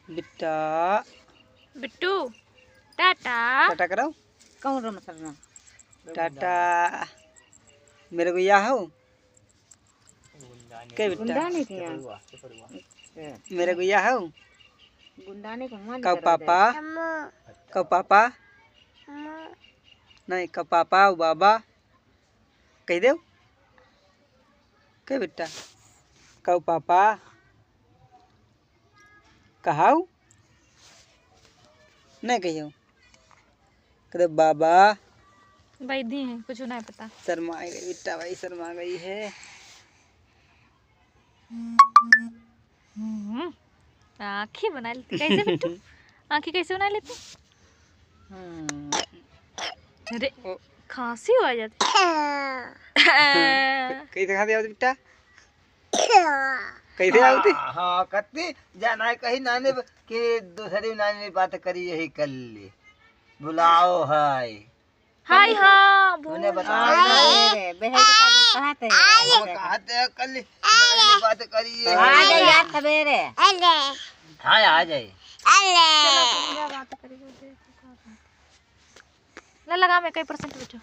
बिट्टा बिट्टू टाटा टाटा कराओ। कौन रो मसरना टाटा मेरे को या हो के बिट्टा गुंडा नहीं किया मेरे को या हो गुंडा ने कहाँ कब पापा कब पापा नहीं कब पापा बाबा कह दो के बिट्टा कब पापा कहाऊ नहीं कहियो कदे बाबा भाई दी है कुछ नहीं पता। शर्मा गई बिट्टा भाई शर्मा गई है। आँखें बना लेती कैसे बिट्टू आँखें कैसे बना लेती? अरे खांसी हो जाती कैसे खाते आओ बिट्टा कैसे आओते? हाँ कत्ती जाना है कहीं नाने के दूसरी नानी बात करी यही कर ले बुलाओ हाय हाय हाँ तूने बताया बेहद कहते हैं वो कहते हैं कल नानी बात करी है आ जाए यार सवेरे हाँ आ जाए लगा मैं कई परसेंट बचो।